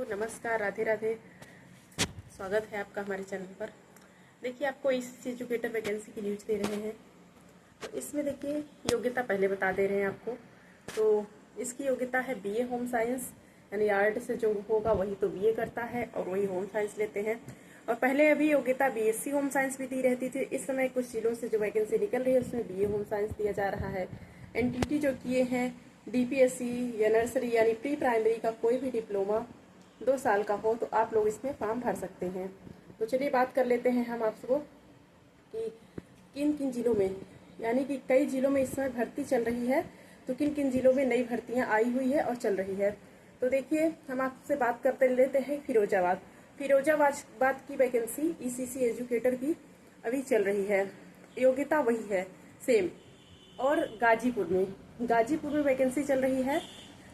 दोस्तों नमस्कार, राधे राधे। स्वागत है आपका हमारे चैनल पर। देखिए, आपको इस एजुकेटर वैकेंसी की न्यूज़ दे रहे हैं। तो इसमें देखिए योग्यता पहले बता दे रहे हैं आपको। तो इसकी योग्यता है बीए होम साइंस, यानी आर्ट से जो होगा वही तो बीए करता है और वही होम साइंस लेते हैं। और पहले अभी योग्यता बीएससी होम साइंस भी दी रहती थी। इस समय कुछ जिलों से जो वैकेंसी निकल रही है उसमें बीए होम साइंस दिया जा रहा है। एनटीटी जो किए हैं डीपीएससी या नर्सरी यानी प्री प्राइमरी का कोई भी डिप्लोमा 2 साल का हो तो आप लोग इसमें फॉर्म भर सकते हैं। तो चलिए बात कर लेते हैं हम आपको कि किन किन जिलों में, यानी कि कई जिलों में इस समय भर्ती चल रही है, तो किन किन जिलों में नई भर्तियां आई हुई है और चल रही है। तो देखिए, हम आपसे बात करते लेते हैं फिरोजाबाद की वैकेंसी ईसीसी एजुकेटर की अभी चल रही है। योग्यता वही है सेम। और गाजीपुर में वैकेंसी चल रही है,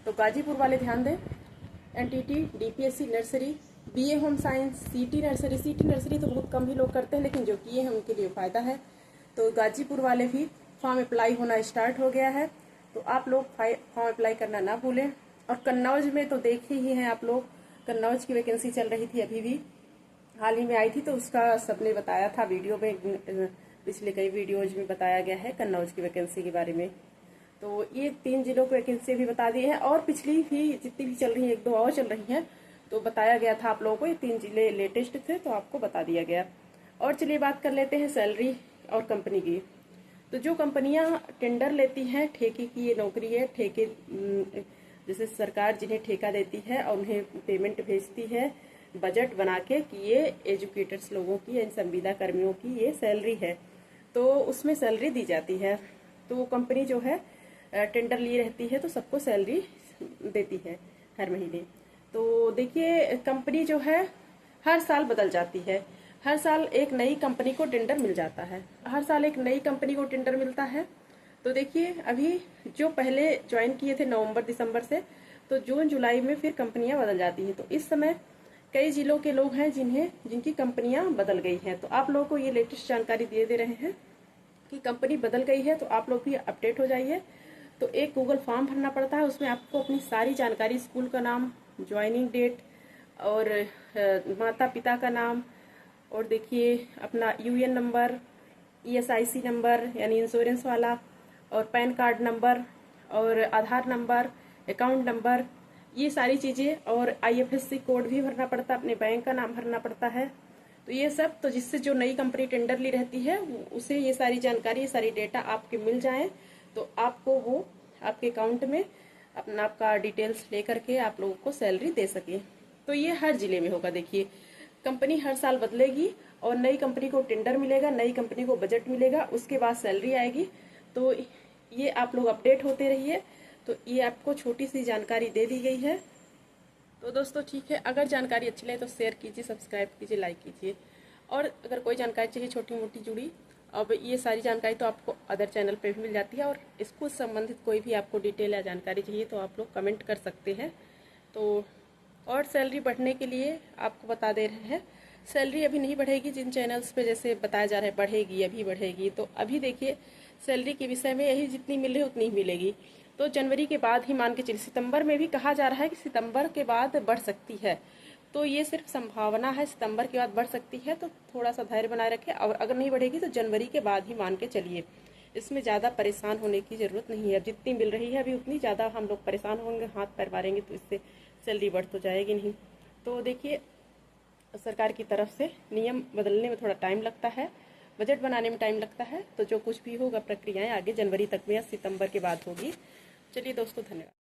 तो गाजीपुर वाले ध्यान दें। NTT DPSC nursery BA home science CT nursery तो बहुत कम ही लोग करते हैं, लेकिन जो किए हैं उनके लिए फायदा है। तो गाजीपुर वाले भी फॉर्म अप्लाई होना स्टार्ट हो गया है, तो आप लोग फॉर्म अप्लाई करना ना भूलें। और कन्नौज में तो देखे ही हैं आप लोग, कन्नौज की वैकेंसी चल रही थी, अभी भी हाल ही में आई थी, तो उसका सबने बताया था वीडियो में, पिछले कई वीडियोज में बताया गया है कन्नौज की वैकेंसी के बारे में। तो ये 3 जिलों को वैकेंसी भी बता दी है, और पिछली भी जितनी भी चल रही है 1-2 और चल रही हैं, तो बताया गया था आप लोगों को। ये 3 जिले लेटेस्ट थे तो आपको बता दिया गया। और चलिए बात कर लेते हैं सैलरी और कंपनी की। तो जो कंपनियां टेंडर लेती हैं, ठेके की ये नौकरी है, ठेके जैसे सरकार जिन्हें ठेका देती है और उन्हें पेमेंट भेजती है बजट बना के कि ये एजुकेटर्स लोगों की, इन संविदा कर्मियों की ये सैलरी है, तो उसमें सैलरी दी जाती है। तो कंपनी जो है टेंडर लिए रहती है तो सबको सैलरी देती है हर महीने। तो देखिए, कंपनी जो है हर साल बदल जाती है, हर साल एक नई कंपनी को टेंडर मिल जाता है, हर साल एक नई कंपनी को टेंडर मिलता है। तो देखिए, अभी जो पहले ज्वाइन किए थे नवंबर दिसंबर से, तो जून जुलाई में फिर कंपनियां बदल जाती हैं। तो इस समय कई जिलों के लोग हैं जिनकी कंपनियां बदल गई हैं। तो आप लोगों को ये लेटेस्ट जानकारी दे रहे हैं कि कंपनी बदल गई है, तो आप लोग भी अपडेट हो जाइए। तो एक गूगल फॉर्म भरना पड़ता है, उसमें आपको अपनी सारी जानकारी, स्कूल का नाम, ज्वाइनिंग डेट और माता पिता का नाम, और देखिए अपना यूएन नंबर, ईएसआईसी नंबर यानी इंश्योरेंस वाला, और पैन कार्ड नंबर और आधार नंबर, अकाउंट नंबर, ये सारी चीज़ें, और आईएफएससी कोड भी भरना पड़ता है, अपने बैंक का नाम भरना पड़ता है। तो ये सब, तो जिससे जो नई कंपनी टेंडर ली रहती है उसे ये सारी जानकारी, ये सारी डेटा आपके मिल जाए, तो आपको वो आपके अकाउंट में अपना आपका डिटेल्स ले करके आप लोगों को सैलरी दे सके। तो ये हर जिले में होगा। देखिए, कंपनी हर साल बदलेगी और नई कंपनी को टेंडर मिलेगा, नई कंपनी को बजट मिलेगा, उसके बाद सैलरी आएगी। तो ये आप लोग अपडेट होते रहिए। तो ये आपको छोटी सी जानकारी दे दी गई है। तो दोस्तों ठीक है, अगर जानकारी अच्छी लगे तो शेयर कीजिए, सब्सक्राइब कीजिए, लाइक कीजिए। और अगर कोई जानकारी चाहिए छोटी मोटी जुड़ी, अब ये सारी जानकारी तो आपको अदर चैनल पे भी मिल जाती है, और इसको संबंधित कोई भी आपको डिटेल या जानकारी चाहिए तो आप लोग कमेंट कर सकते हैं। तो और सैलरी बढ़ने के लिए आपको बता दे रहे हैं, सैलरी अभी नहीं बढ़ेगी। जिन चैनल्स पे जैसे बताया जा रहा है बढ़ेगी, अभी बढ़ेगी, तो अभी देखिए सैलरी के विषय में यही जितनी मिल रही है उतनी ही मिलेगी। तो जनवरी के बाद ही मान के चलिए, सितंबर में भी कहा जा रहा है कि सितंबर के बाद बढ़ सकती है। तो ये सिर्फ संभावना है, सितंबर के बाद बढ़ सकती है, तो थोड़ा सा धैर्य बनाए रखें। और अगर नहीं बढ़ेगी तो जनवरी के बाद ही मान के चलिए, इसमें ज़्यादा परेशान होने की ज़रूरत नहीं है। अब जितनी मिल रही है अभी उतनी ज़्यादा हम लोग परेशान होंगे, हाथ पैर मारेंगे तो इससे सैलरी बढ़ तो जाएगी नहीं। तो देखिए, सरकार की तरफ से नियम बदलने में थोड़ा टाइम लगता है, बजट बनाने में टाइम लगता है, तो जो कुछ भी होगा प्रक्रियाएं आगे जनवरी तक में या सितंबर के बाद होगी। चलिए दोस्तों, धन्यवाद।